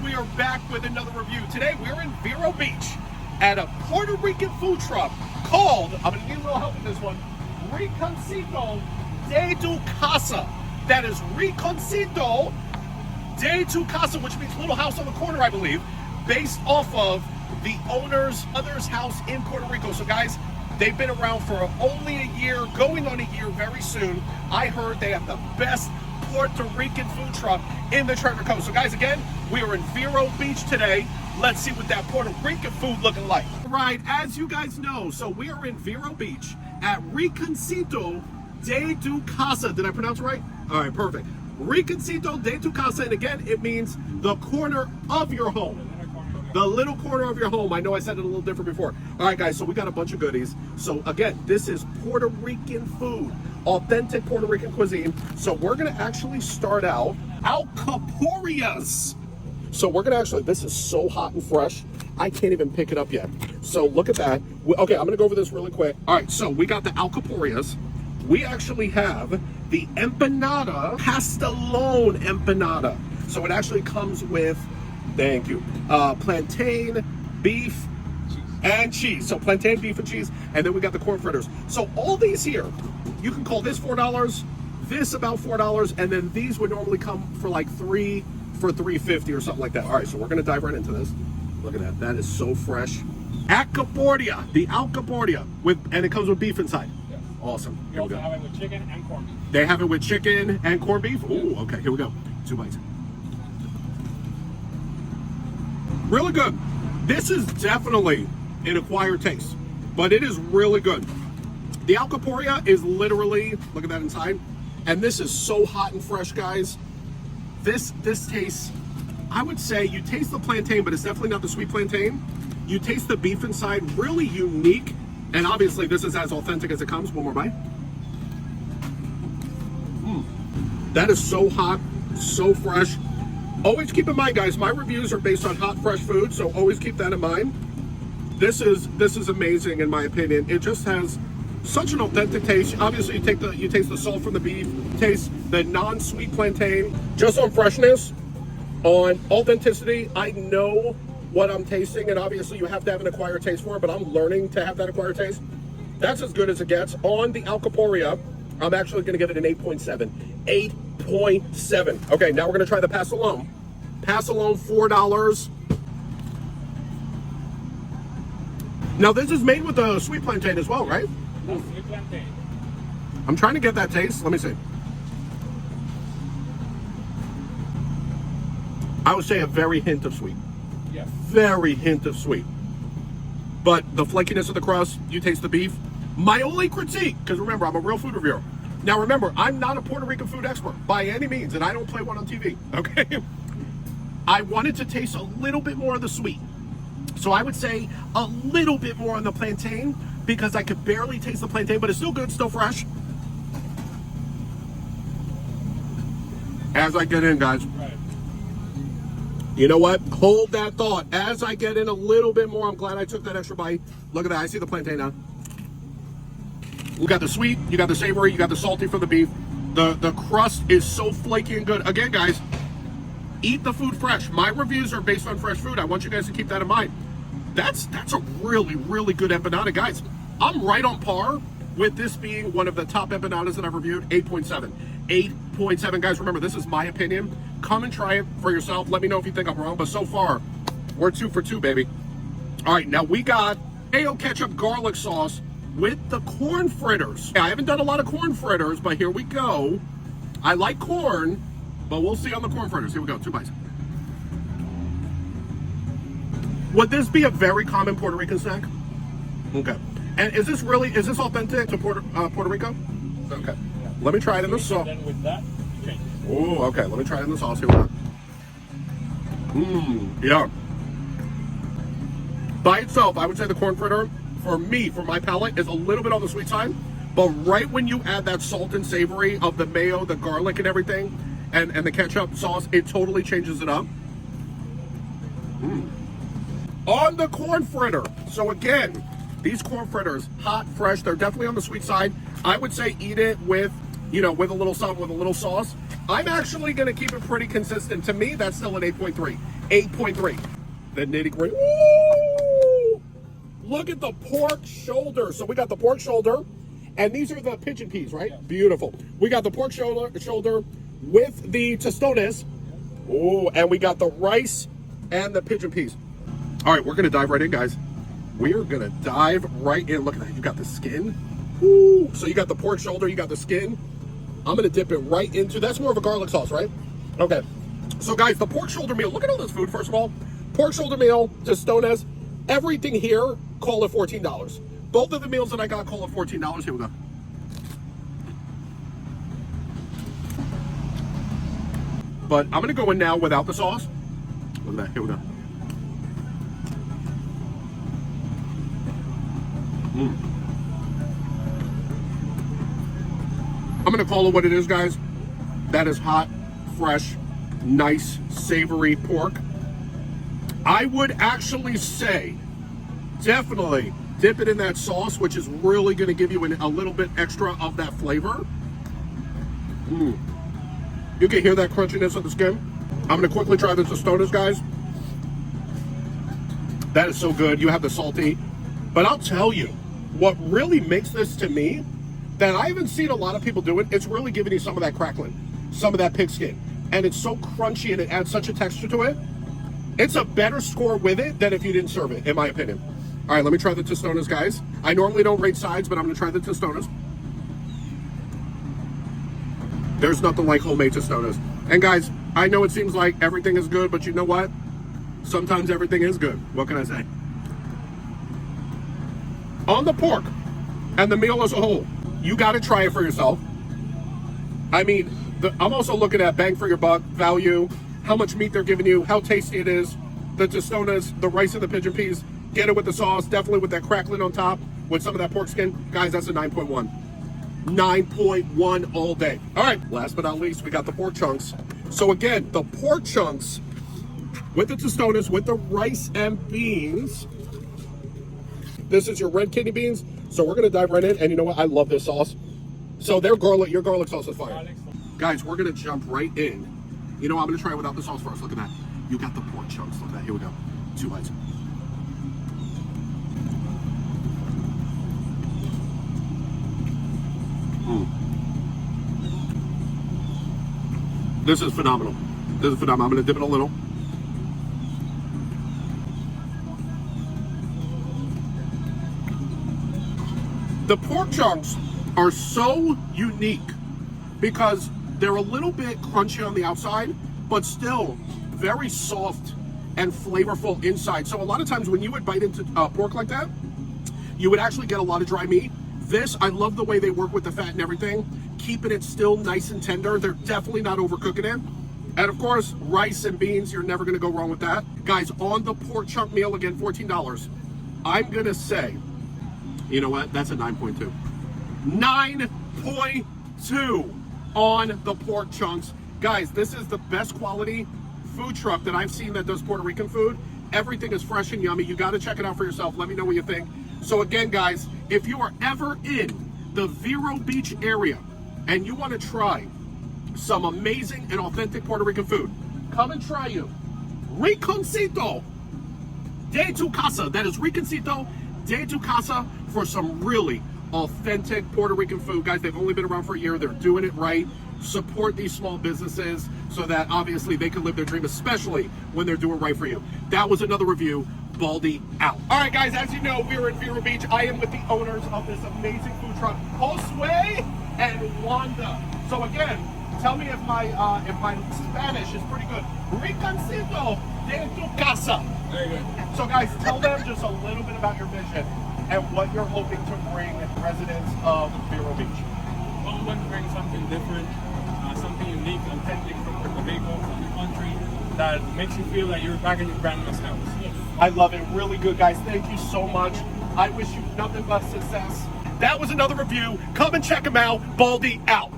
we are back with another review. Today we're in Vero Beach at a Puerto Rican food truck called, I'm going to need a little help with this one, Rinconcito de tu Casa. That is Rinconcito de tu Casa, which means little house on the corner, I believe, based off of the owner's mother's house in Puerto Rico. So guys, they've been around for only a year, going on a year very soon. I heard they have the best Puerto Rican food truck in the Treasure Coast. So guys, again, we are in Vero Beach today. Let's see what that Puerto Rican food looking like. Right, as you guys know, so we are in Vero Beach at Rinconcito de tu Casa. Did I pronounce it right? All right, perfect. Rinconcito de tu Casa, and again, it means the corner of your home. The little corner of your home. I know I said it a little different before. All right, guys, so we got a bunch of goodies. So again, this is Puerto Rican food, authentic Puerto Rican cuisine. So we're gonna actually start out alcapurrias. So we're gonna actually, this is so hot and fresh, I can't even pick it up yet. So look at that. Okay, I'm gonna go over this really quick. All right, so we got the alcapurrias. We actually have the empanada, pastelón empanada. So it actually comes with, thank you, plantain, beef, and cheese. So plantain, beef, and cheese, and then we got the corn fritters. So all these here, you can call this $4, this about $4, and then these would normally come for like $3.50 or something like that. All right, so we're gonna dive right into this. Look at that, that is so fresh. Alcapurria, the alcapurria, and it comes with beef inside. Yes. Awesome. Here we go. They have it with chicken and corned beef. They have it with chicken and corned beef? Ooh, okay, here we go. 2 bites. Really good. This is definitely an acquired taste, but it is really good. The alcapurria is literally, look at that inside, and this is so hot and fresh, guys. This tastes, I would say you taste the plantain, but it's definitely not the sweet plantain. You taste the beef inside, really unique, and obviously this is as authentic as it comes. One more bite. That is so hot, so fresh. Always keep in mind, guys, my reviews are based on hot, fresh food, so always keep that in mind. This is amazing in my opinion. It just has such an authentic taste. Obviously, you taste the salt from the beef, taste the non-sweet plantain. Just on freshness, on authenticity, I know what I'm tasting, and obviously you have to have an acquired taste for it, but I'm learning to have that acquired taste. That's as good as it gets. On the alcapurria, I'm actually gonna give it an 8.7. 8.7. Okay, now we're gonna try the pastelón. Pastelón, $4. Now this is made with a sweet plantain as well, right? No, sweet plantain. I'm trying to get that taste. Let me see. I would say a very hint of sweet. Yes. Very hint of sweet. But the flakiness of the crust, you taste the beef. My only critique, because remember, I'm a real food reviewer. Now remember, I'm not a Puerto Rican food expert by any means, and I don't play one on TV, okay? I wanted to taste a little bit more of the sweet. So I would say a little bit more on the plantain, because I could barely taste the plantain, but it's still good, still fresh. As I get in, guys. Right. You know what? Hold that thought. As I get in a little bit more, I'm glad I took that extra bite. Look at that, I see the plantain now. You got the sweet, you got the savory, you got the salty from the beef. The crust is so flaky and good. Again, guys, eat the food fresh. My reviews are based on fresh food. I want you guys to keep that in mind. That's a really, really good empanada, guys. I'm right on par with this being one of the top empanadas that I've reviewed. 8.7. 8.7. Guys, remember, this is my opinion. Come and try it for yourself. Let me know if you think I'm wrong, but so far, we're 2 for 2, baby. All right, now we got mayo ketchup garlic sauce with the corn fritters. I haven't done a lot of corn fritters, but here we go. I like corn, but we'll see on the corn fritters. Here we go, 2 bites. Would this be a very common Puerto Rican snack? Okay. And is this authentic to Puerto Rico? Okay. Yeah. Let me try it in the sauce. Then with that, change. Oh, okay. Let me try it in the sauce. Here we go. Yeah. By itself, I would say the corn fritter, for me, for my palate, is a little bit on the sweet side. But right when you add that salt and savory of the mayo, the garlic and everything, and the ketchup sauce, it totally changes it up. On the corn fritter. So again, these corn fritters, hot, fresh, they're definitely on the sweet side. I would say eat it with, with a little salt, with a little sauce. I'm actually going to keep it pretty consistent. To me, that's still an 8.3. 8.3. The nitty gritty. Ooh! Look at the pork shoulder. So we got the pork shoulder, and these are the pigeon peas, right? Yes. Beautiful. We got the pork shoulder with the tostones. Oh, and we got the rice and the pigeon peas. All right, we're gonna dive right in, guys. We are gonna dive right in. Look at that. You got the skin. Ooh. So you got the pork shoulder. You got the skin. I'm gonna dip it right into. That's more of a garlic sauce, right? Okay. So guys, the pork shoulder meal. Look at all this food. First of all, pork shoulder meal, tostones, everything here. Call it $14. Both of the meals that I got call it $14. Here we go. But I'm gonna go in now without the sauce. Look at that. Here we go. I'm gonna call it what it is, guys. That is hot, fresh, nice, savory pork. I would actually say, definitely dip it in that sauce, which is really gonna give you a little bit extra of that flavor. You can hear that crunchiness of the skin. I'm gonna quickly try the tostones, guys. That is so good. You have the salty, but I'll tell you, what really makes this to me, that I haven't seen a lot of people do it, it's really giving you some of that crackling, some of that pig skin. And it's so crunchy and it adds such a texture to it. It's a better score with it than if you didn't serve it, in my opinion. All right, let me try the tostones, guys. I normally don't rate sides, but I'm gonna try the tostones. There's nothing like homemade tostones. And guys, I know it seems like everything is good, but you know what? Sometimes everything is good. What can I say? On the pork and the meal as a whole, you got to try it for yourself. I mean, I'm also looking at bang for your buck value, how much meat they're giving you, how tasty it is, the tostones, the rice and the pigeon peas. Get it with the sauce, definitely with that crackling on top, with some of that pork skin. Guys, that's a 9.1. 9.1 all day. All right, last but not least, we got the pork chunks. So again, the pork chunks with the tostones, with the rice and beans. This is your red kidney beans. So we're gonna dive right in, and you know what? I love this sauce. So your garlic sauce is fire. Guys, we're gonna jump right in. You know, I'm gonna try it without the sauce first. Look at that. You got the pork chunks. Look at that. Here we go. 2 bites. This is phenomenal. This is phenomenal. I'm gonna dip it a little. The pork chunks are so unique because they're a little bit crunchy on the outside, but still very soft and flavorful inside. So a lot of times when you would bite into pork like that, you would actually get a lot of dry meat. This, I love the way they work with the fat and everything, keeping it still nice and tender. They're definitely not overcooking it. And of course, rice and beans, you're never gonna go wrong with that. Guys, on the pork chunk meal, again, $14. I'm gonna say, you know what? That's a 9.2. 9.2 on the pork chunks. Guys, this is the best quality food truck that I've seen that does Puerto Rican food. Everything is fresh and yummy. You got to check it out for yourself. Let me know what you think. So again, guys, if you are ever in the Vero Beach area and you want to try some amazing and authentic Puerto Rican food, come and try you Rinconcito de tu Casa. That is Rinconcito de tu Casa for some really authentic Puerto Rican food. Guys, they've only been around for a year. They're doing it right. Support these small businesses so that obviously they can live their dream, especially when they're doing right for you. That was another review. Baldy out. All right, guys, as you know, we're in Vero Beach. I am with the owners of this amazing food truck, Josue and Wanda. So again, tell me if my Spanish is pretty good. Rinconcito de tu Casa. Very good. So guys, tell them just a little bit about your vision and what you're hoping to bring residents of Vero Beach. Well, we want to bring something different, something unique, authentic from Puerto Rico, from the country, that makes you feel like you're back in your grandma's house. I love it. Really good, guys. Thank you so much. I wish you nothing but success. That was another review. Come and check them out. Baldy out.